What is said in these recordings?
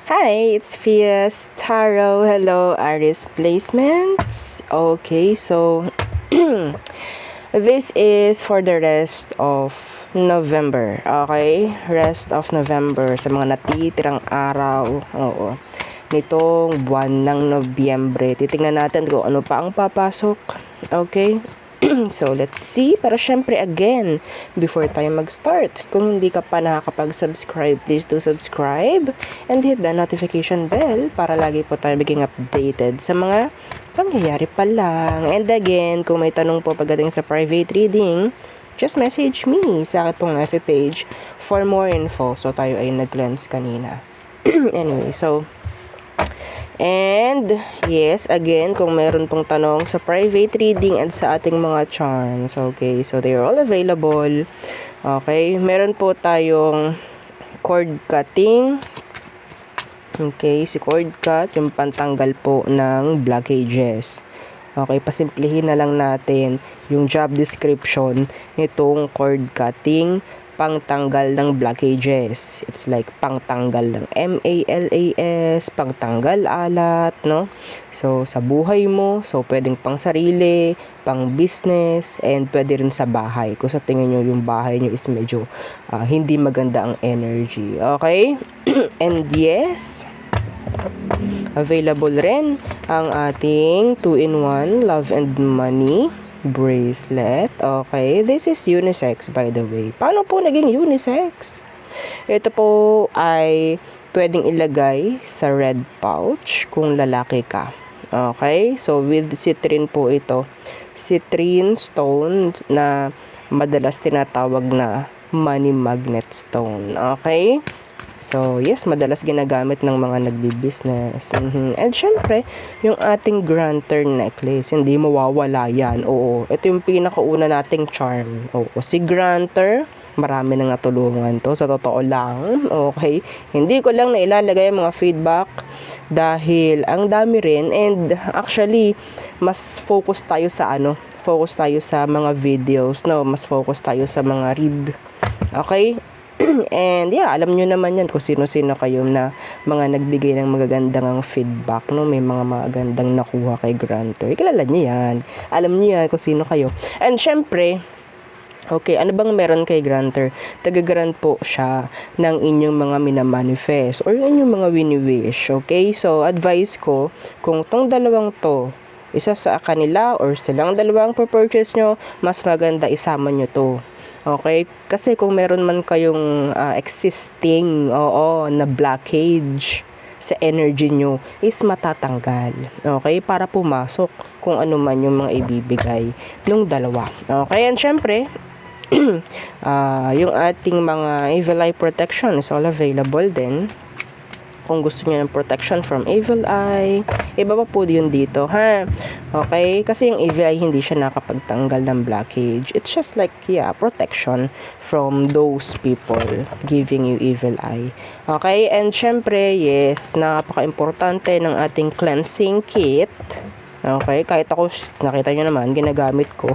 Hi, it's Fias Taro. Hello, Aries Placements. Okay, so this is for the rest of November. Okay, rest of November sa mga natitirang araw. Oo. Nitong buwan ng Nobyembre. Titingnan natin kung ano pa ang papasok. Okay? So, let's see. Pero syempre, again, before tayo mag-start, kung hindi ka pa nakakapag-subscribe, please do subscribe and hit the notification bell para lagi po tayo maging updated sa mga pangyayari pa lang. And again, kung may tanong po pagdating sa private reading, just message me sa akin pong FB page for more info. So, tayo ay nag-cleanse kanina. Anyway, so, and yes, again, kung meron pong tanong sa private reading and sa ating mga charms, okay, so they are all available. Okay, meron po tayong cord cutting. Okay, si cord cut, yung pantanggal po ng blockages. Okay, pasimplihin na lang natin yung job description nitong cord cutting, pangtanggal ng blockages. It's like pangtanggal ng MALAS, pangtanggal alat, no? So, sa buhay mo, so pwedeng pang sarili, pang business, and pwede rin sa bahay. Kung sa tingin nyo yung bahay nyo is medyo hindi maganda ang energy. Okay? And yes, available rin ang ating 2-in-1 Love and Money bracelet. Okay, this is unisex by the way. Paano po naging unisex? Ito po ay pwedeng ilagay sa red pouch kung lalaki ka. Okay, so with citrine po ito. Citrine stone na madalas tinatawag na money magnet stone. Okay, so, yes, madalas ginagamit ng mga nagbi-business. And syempre, yung ating granter necklace, hindi mawawala yan. Oo, ito yung pinakauna nating charm. Oo, si granter, marami nang natulungan to. Sa totoo lang, okay. Hindi ko lang nailalagay mga feedback dahil ang dami rin. And actually, mas focus tayo sa focus tayo sa mga videos, no? Mas focus tayo sa mga read. Okay? And yeah, alam nyo naman yan kung sino-sino kayo na mga nagbigay ng magagandang feedback, no? May mga magagandang nakuha kay granter. Kilala nyo yan. Alam nyo yan kung sino kayo. And syempre, okay, ano bang meron kay granter? Taga-grant po siya ng inyong mga minamanifest or inyong mga wini-wish. Okay, so advice ko, kung tong dalawang to, isa sa kanila or silang dalawang purchase nyo, mas maganda isama nyo to. Okay? Kasi kung meron man kayong existing na blockage sa energy nyo, is matatanggal. Okay? Para pumasok kung ano man yung mga ibibigay nung dalawa. Okay? And syempre, yung ating mga evil eye protection is all available din. Kung gusto niyo ng protection from evil eye, iba pa po yun dito, ha? Okay? Kasi yung evil eye, hindi siya nakapagtanggal ng blockage. It's just like, yeah, protection from those people giving you evil eye. Okay? And syempre, yes, napaka-importante ng ating cleansing kit. Okay? Kahit ako, nakita nyo naman, ginagamit ko.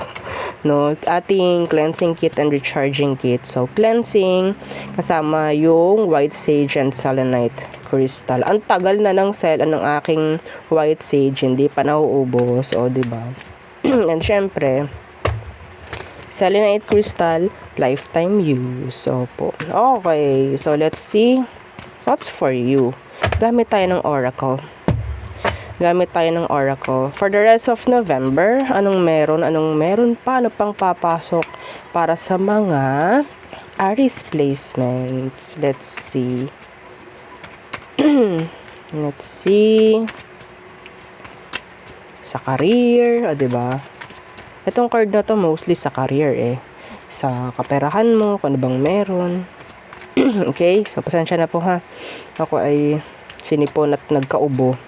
No, ating cleansing kit and recharging kit. So, cleansing, kasama yung white sage and selenite crystal. Ang tagal na ng aking white sage, hindi pa nauubos. O, diba? And syempre, selenite crystal, lifetime use. So, po. Okay, so let's see what's for you. Gamit tayo ng oracle. For the rest of November, anong meron, paano pang papasok para sa mga Aries placements. Let's see. Let's see. Sa career, diba? Itong card na to mostly sa career Sa kaperahan mo, kung ano bang meron. Okay, so pasensya na po ha. Ako ay sinipon at nagkaubo.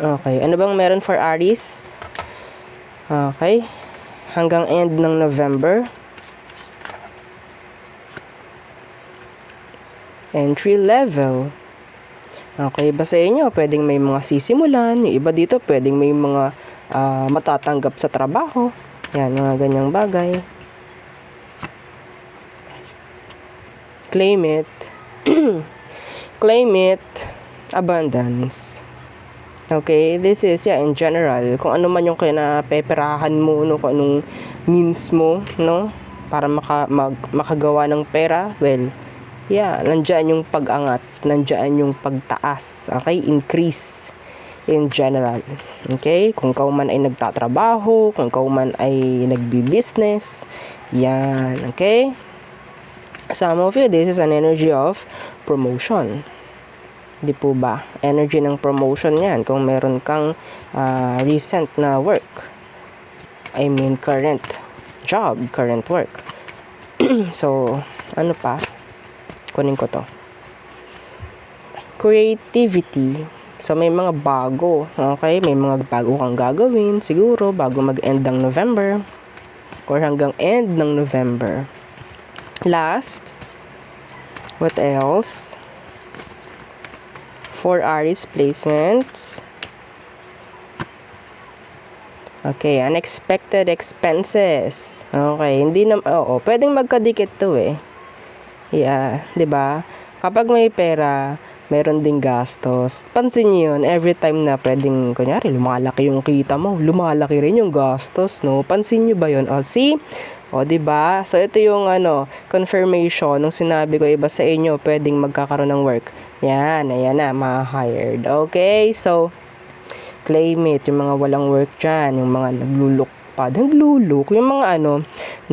Okay, ano bang meron for Aries? Okay, hanggang end ng November. Entry level. Okay, basahin nyo, pwedeng may mga sisimulan. Yung iba dito, pwedeng may mga matatanggap sa trabaho. Yan, mga ganyang bagay. Claim it. Claim it, abundance. Okay, this is in general, kung ano man yung kinapeperahan mo, no, kung anong means mo, no, para makagawa ng pera, well, nandiyan yung pag-angat, nandiyan yung pagtaas, okay, increase in general. Okay, kung kau man ay nagtatrabaho, kung kau man ay nagbi-business, yan, okay. Some of you, this is an energy of promotion. Di po ba? Energy ng promotion yan. Kung meron kang recent na work. I mean, current job, current work. So, ano pa? Kunin ko to. Creativity. So, may mga bago. Okay? May mga bago kang gagawin. Siguro, bago mag-end ng November. Or hanggang end ng November. Last. What else? For Aries placements. Okay, unexpected expenses. Okay, hindi na pwedeng magkadikit 'to eh. Yeah, 'di ba? Kapag may pera, meron ding gastos. Pansin niyo 'yun, every time na pwedeng kunyari lumalaki yung kita mo, lumalaki rin yung gastos, no? Pansin niyo ba 'yun? See? 'Di ba? So ito yung confirmation nung sinabi ko iba sa inyo, pwedeng magkakaroon ng work. Yan, ayan na, ma-hired. Okay, so, claim it, yung mga walang work dyan, yung mga nagluluk, yung mga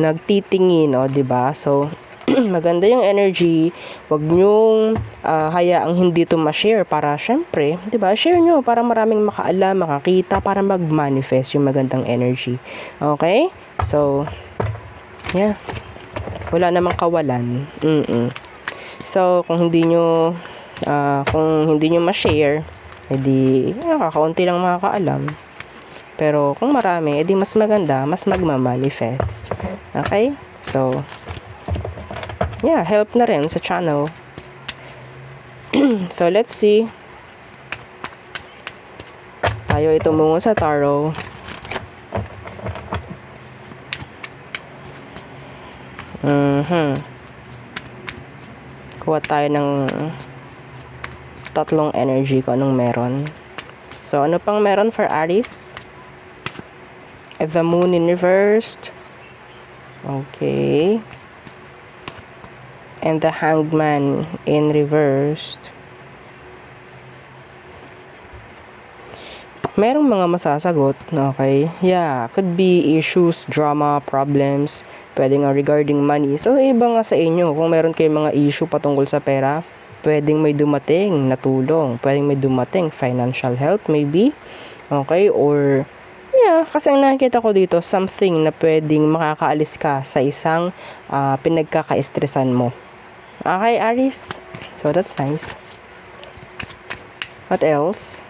nagtitingin, diba? So, maganda yung energy, wag nyong hayaang hindi to ma-share para, syempre, diba? Share nyo para maraming makaalam, makakita, para mag-manifest yung magandang energy. Okay? So, yeah. Wala namang kawalan. So, kung hindi nyo ma-share, edi kakaunti lang makakaalam. Pero kung marami, edi mas maganda, mas magma-manifest. Okay? So, help na rin sa channel. So, let's see. Tayo tumungo sa tarot. Kuha tayo ng tatlong energy ko anong meron. So, ano pang meron for Aries? The Moon in reversed. Okay. And the Hangman in reversed. Merong mga masasagot. Okay. Yeah. Could be issues, drama, problems. Pwede nga regarding money. So, iba nga sa inyo. Kung meron kayong mga issue patungkol sa pera, pwedeng may dumating na tulong. Pwedeng may dumating financial help maybe. Okay? Or, kasi ang nakikita ko dito, something na pwedeng makakaalis ka sa isang pinagkaka-estresan mo. Okay, Aries? So, that's nice. What else?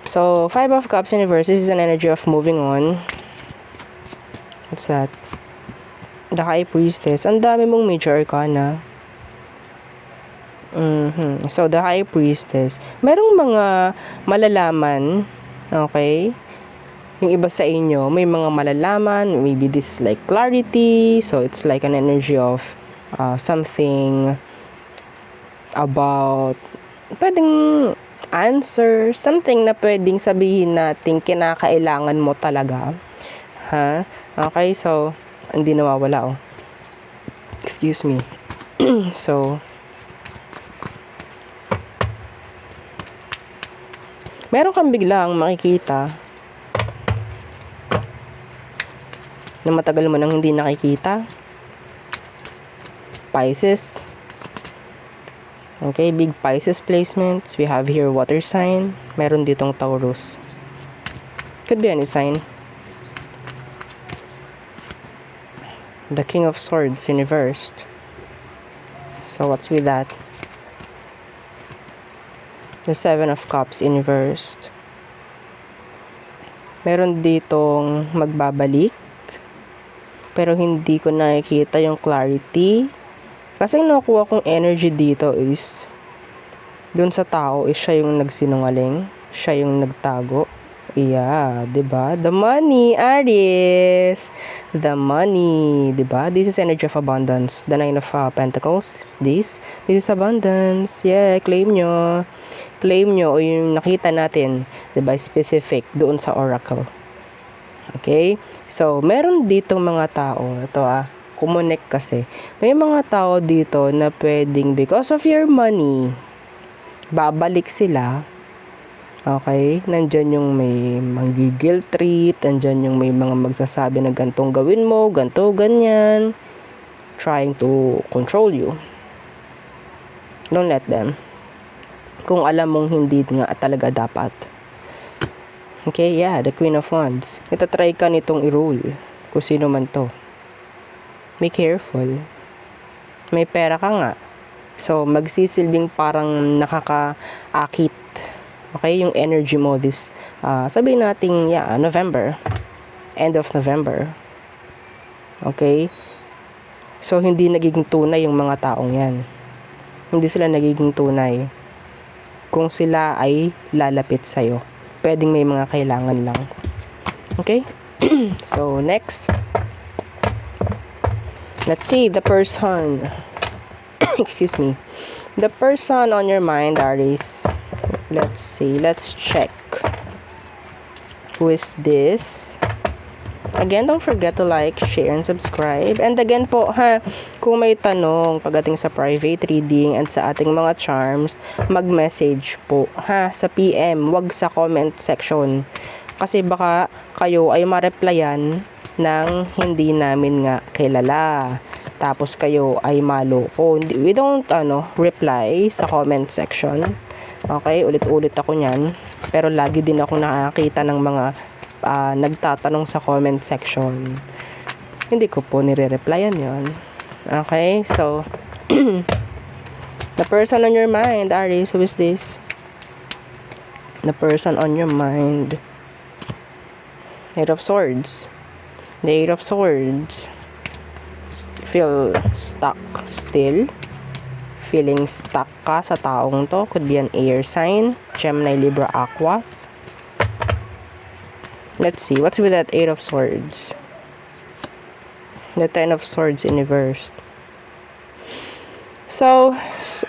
So, 5 of Cups in reverse. This is an energy of moving on. What's that? The High Priestess. Ang dami mong major arcana. So, the High Priestess. Merong mga malalaman. Okay? Yung iba sa inyo, may mga malalaman. Maybe this is like clarity. So, it's like an energy of something about pwedeng answer. Something na pwedeng sabihin natin kinakailangan mo talaga. Okay, so, hindi nawawala, Excuse me. So, meron kang biglang makikita na matagal mo nang hindi nakikita. Pisces. Okay, big Pisces placements. We have here water sign. Meron ditong Taurus. Could be any sign. The King of Swords in reversed. So, what's with that? The 7 of Cups in reversed. Meron ditong magbabalik. Pero hindi ko nakikita yung clarity. Kasi nakuha kong energy dito is dun sa tao is siya yung nagsinungaling. Siya yung nagtago. Yeah, 'di ba? The money, Aries. The money, 'di ba? This is energy of abundance. The Nine of Pentacles. This is abundance. Yeah, claim nyo. Claim nyo o yung nakita natin, 'di ba? Specific doon sa oracle. Okay? So, meron ditong mga tao, ito kumonek kasi. May mga tao dito na pwedeng because of your money, babalik sila. Okay? Nandyan yung may manggigil treat, nandyan yung may mga magsasabi na gantong gawin mo, ganto, ganyan. Trying to control you. Don't let them. Kung alam mong hindi nga talaga dapat. Okay, yeah, the Queen of Wands. Itatry ka nitong i-rule. Kung sino man to. Be careful. May pera ka nga. So, magsisilbing parang nakakaakit. Okay, yung energy mo this, sabihin natin, November. End of November. Okay? So, hindi nagiging tunay yung mga taong yan. Hindi sila nagiging tunay. Kung sila ay lalapit sa'yo. Pwedeng may mga kailangan lang. Okay? So, next. Let's see, the person. Excuse me. The person on your mind, Aries. Let's see. Let's check. Who is this? Again, don't forget to like, share, and subscribe. And again po, kung may tanong pagdating sa private reading and sa ating mga charms, mag-message po, sa PM, wag sa comment section. Kasi baka kayo ay ma-replyan ng hindi namin nga kilala. Tapos kayo ay maloko. We don't, reply sa comment section. Okay, ulit-ulit ako niyan. Pero lagi din ako nakakita ng mga nagtatanong sa comment section. Hindi ko po nire-replyan yon. Okay, so the person on your mind, Aries, who is this? The person on your mind. Eight of Swords. The Eight of Swords. Feel stuck still. Feeling stuck ka sa taong to. Could be an air sign. Gemini, Libra, Aqua. Let's see. What's with that Eight of Swords? The Ten of Swords in reverse. So,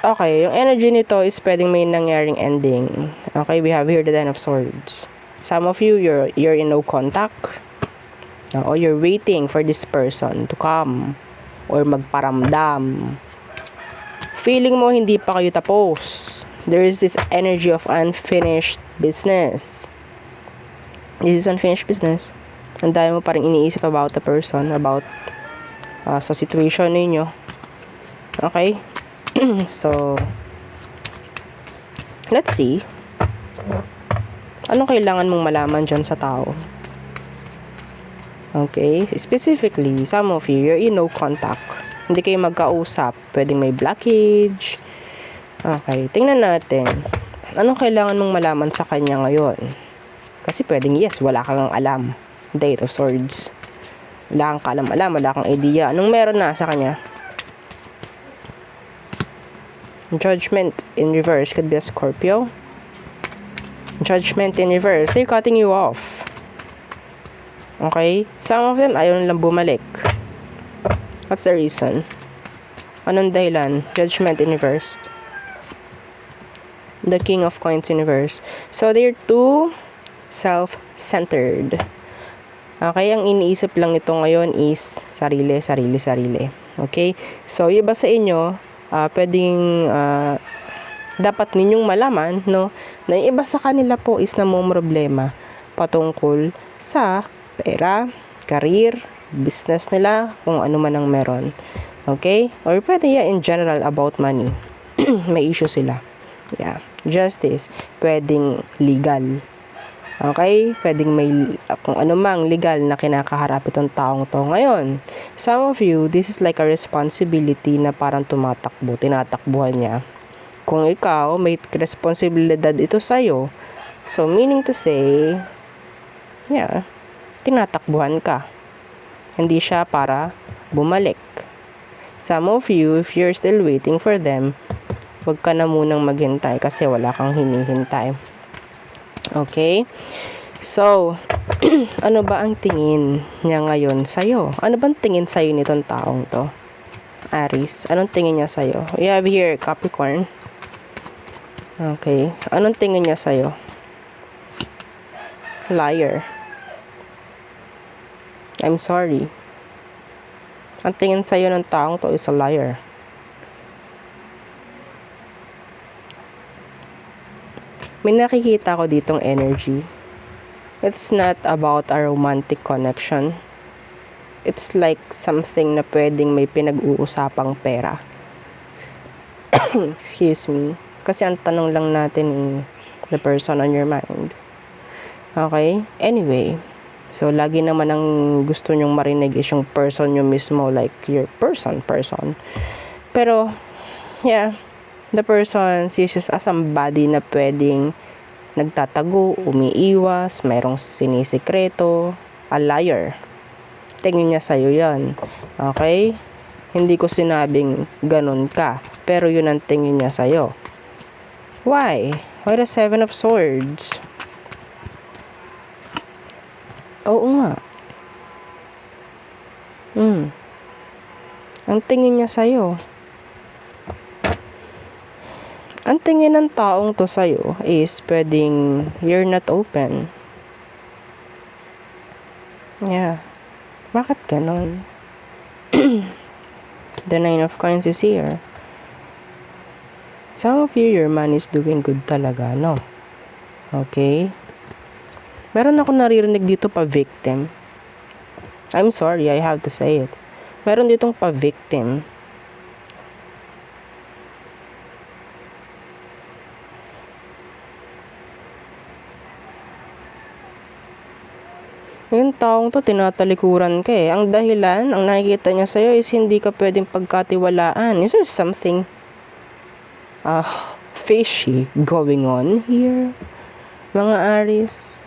okay. Yung energy nito is pwedeng may nangyaring ending. Okay, we have here the Ten of Swords. Some of you, you're in no contact. Or you're waiting for this person to come. Or magparamdam. Feeling mo hindi pa kayo tapos. There is this energy of unfinished business. This is unfinished business. Ang dami mo pa rin iniisip about the person, about sa situation ninyo. Okay? So, let's see. Anong kailangan mong malaman dyan sa tao? Okay? Specifically, some of you, you're in no contact. Hindi kayo magkausap. Pwedeng may blockage. Okay, tingnan natin. Anong kailangan mong malaman sa kanya ngayon? Kasi pwedeng yes, wala kang alam. The Eight of Swords. Wala kang kalam-alam, wala kang idea. Anong meron na sa kanya? Judgment in reverse could be a Scorpio. Judgment in reverse. They're cutting you off. Okay? Some of them, ayaw nilang bumalik. What's the reason? Anong dahilan? Judgment in reverse. The King of Coins in reverse. So, they're too self-centered. Okay? Ang iniisip lang nito ngayon is sarili. Okay? So, iba sa inyo, pwedeng dapat ninyong malaman, no, na iba sa kanila po is namomroblema patungkol sa pera, career, business nila, kung ano man ang meron. Okay? Or pwede in general about money. May issue sila. Yeah. Justice. Pwedeng legal. Okay? Pwedeng may kung ano mang legal na kinakaharap itong taong to. Ngayon, some of you, this is like a responsibility na parang tumatakbo, tinatakbuhan niya. Kung ikaw, may responsibilidad ito sa'yo. So, meaning to say, tinatakbuhan ka. Hindi siya para bumalik. Some of you, if you're still waiting for them, wag ka na munang maghintay kasi wala kang hinihintay. Okay? So, ano ba ang tingin niya ngayon sa'yo? Ano bang tingin sa'yo nitong taong to? Aries, anong tingin niya sa'yo? We have here Capricorn. Okay, anong tingin niya sa'yo? Liar. I'm sorry. Ang tingin sa'yo ng taong to is a liar. May nakikita ko ditong energy. It's not about a romantic connection. It's like something na pwedeng may pinag-uusapang pera. Excuse me. Kasi ang tanong lang natin the person on your mind. Okay? Anyway. So, lagi naman ang gusto nyong marinig is yung person nyo mismo. Like, your person. Pero, yeah. The person sees you as somebody na pwedeng nagtatago, umiiwas, mayroong sinisikreto, a liar. Tingin niya sa'yo yan. Okay? Hindi ko sinabing ganun ka. Pero yun ang tingin niya sa'yo. Why? Why the 7 of Swords? Oo nga. Ang tingin niya sa'yo. Ang tingin ng taong to sa'yo is pwedeng you're not open. Yeah. Bakit ganon? The 9 of Coins is here. Some of you, your man is doing good talaga, no? Okay? Meron ako naririnig dito pa victim. I'm sorry, I have to say it. Meron ditong pa victim. Yung taong to, tinatalikuran ka eh. Ang dahilan, ang nakikita niya sa'yo is hindi ka pwedeng pagkatiwalaan. Is there something fishy going on here? Mga Aries.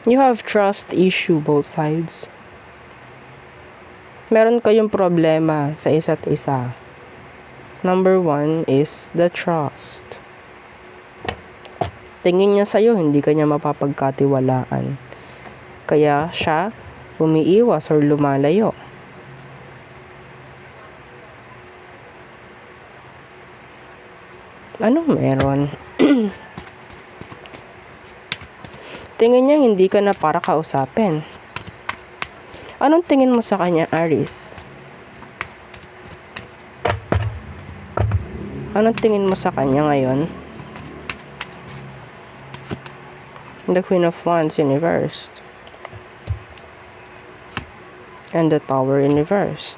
You have trust issue both sides. Meron kayong problema sa isa't isa. Number 1 is the trust. Tingin niya sa'yo, hindi ka niya mapapagkatiwalaan. Kaya siya umiiwas or lumalayo. Anong meron? Tingin niya hindi ka na para kausapin. Anong tingin mo sa kanya, Aries? Anong tingin mo sa kanya ngayon? The Queen of Wands in reverse. And the Tower in reverse.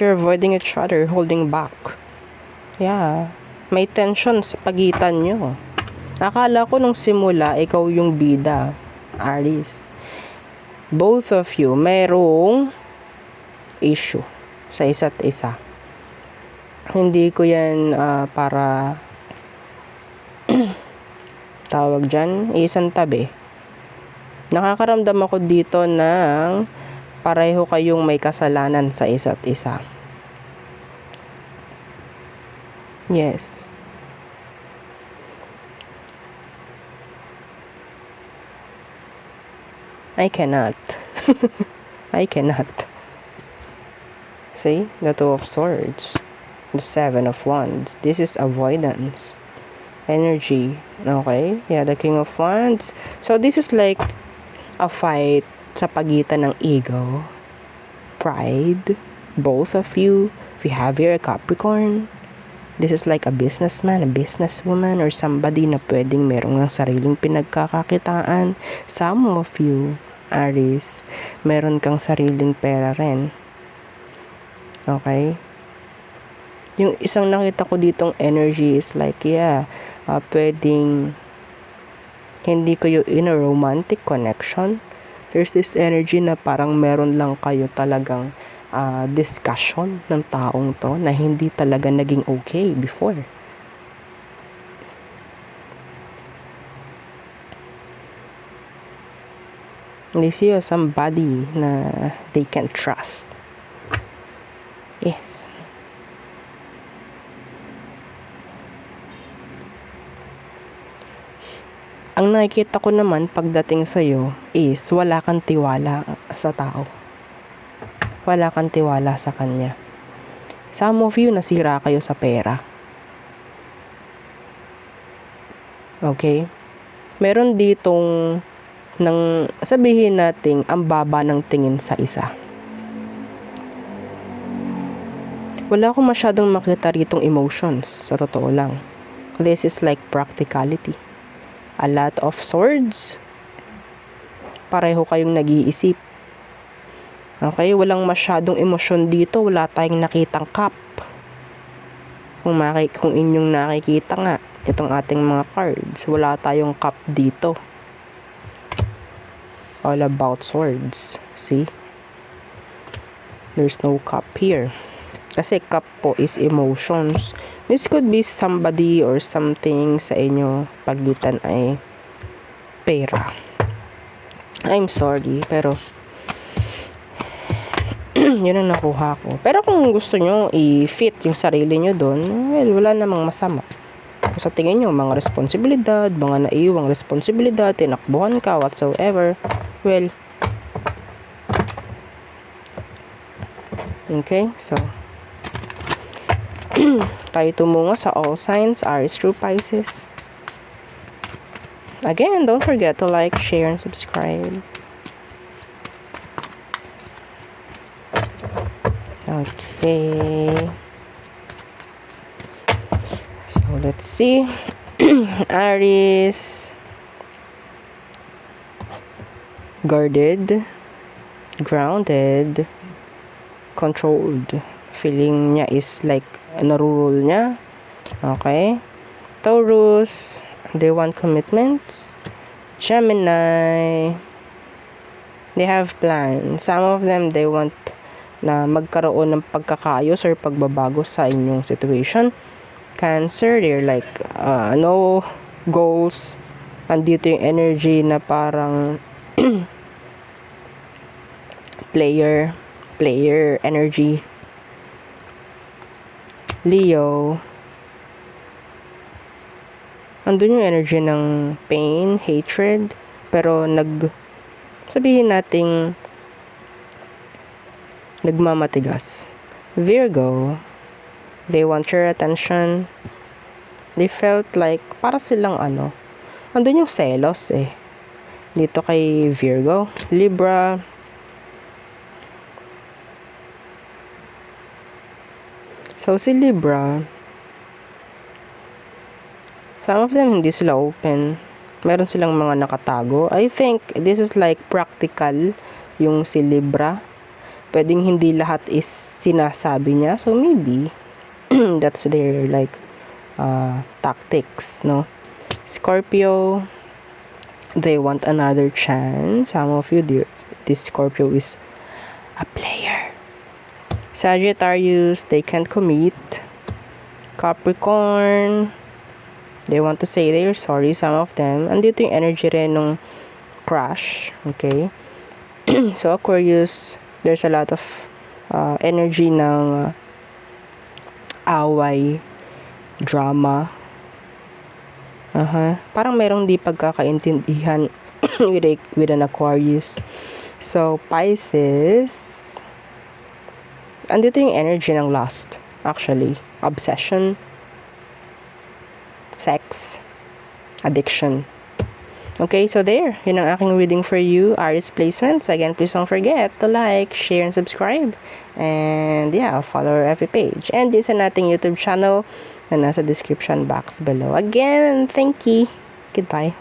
You're avoiding each other, holding back. Yeah. May tension sa pagitan nyo. Akala ko nung simula, ikaw yung bida, Aries. Both of you, mayroong issue sa isa't isa. Hindi ko yan para tawag dyan, isang tabi. Nakakaramdam ako dito ng pareho kayong may kasalanan sa isa't isa. Yes. I cannot. I cannot. See? The 2 of Swords. The 7 of Wands. This is avoidance. Energy. Okay? Yeah, the King of Wands. So, this is like a fight sa pagitan ng ego, pride, both of you. If you have here a Capricorn, this is like a businessman, a businesswoman, or somebody na pwedeng merong ng sariling pinagkakakitaan. Some of you, Aries, meron kang sariling pera rin. Okay? Yung isang nakita ko ditong energy is like, pwedeng hindi kayo in a romantic connection. There's this energy na parang meron lang kayo talagang discussion ng taong to na hindi talaga naging okay before. They see you as somebody na they can trust. Yes. Ang nakikita ko naman pagdating sa'yo is wala kang tiwala sa tao. Wala kang tiwala sa kanya. Some of you, nasira kayo sa pera. Okay? Meron ditong sabihin nating ang baba ng tingin sa isa. Wala akong masyadong makita ritong emotions, sa totoo lang. This is like practicality. A lot of swords. Pareho kayong nag-iisip. Okay, walang masyadong emosyon dito. Wala tayong nakitang cup. Kung inyong nakikita nga, itong ating mga cards, wala tayong cup dito. All about swords. See? There's no cup here. Kasi cup po is emotions. This could be somebody or something sa inyo pagitan ay pera. I'm sorry, pero yun ang nakuha ko. Pero kung gusto nyo i-fit yung sarili nyo doon, well, wala namang masama. Kung sa tingin nyo, mga responsibilidad, mga naiwang responsibilidad, tinakbuhan ka, whatsoever, well, okay, so, tayo tumungo sa all signs, Aries through Pisces. Again, don't forget to like, share, and subscribe. Okay. So, let's see. Aries. Guarded. Grounded. Controlled. Feeling niya is like narurule niya. Okay. Taurus. They want commitments. Gemini. They have plans. Some of them, they want na magkaroon ng pagkakaayos or pagbabago sa inyong situation. Cancer, they're like no goals. Andito yung energy na parang player energy. Leo, andun yung energy ng pain, hatred, pero sabihin nating nagmamatigas. Virgo, they want your attention. They felt like para silang andun yung selos dito kay Virgo. Libra, so si Libra, some of them hindi sila open. Meron silang mga nakatago. I think this is like practical yung si Libra. Pwedeng hindi lahat is sinasabi niya. So maybe that's their like tactics, no? Scorpio, they want another chance. Some of you, this Scorpio is a player. Sagittarius, they can't commit. Capricorn, they want to say they're sorry, some of them. Andito yung energy rin nung crush, okay? So Aquarius, there's a lot of energy ng away, drama. Parang merong di pagkakaintindihan with an Aquarius. So Pisces, andito yung energy ng lust, actually. Obsession, sex, addiction. Okay, so there. Yun ang aking reading for you, Aries placements. Again, please don't forget to like, share, and subscribe. And yeah, follow our FB page. And this is nating YouTube channel na nasa description box below. Again, thank you. Goodbye.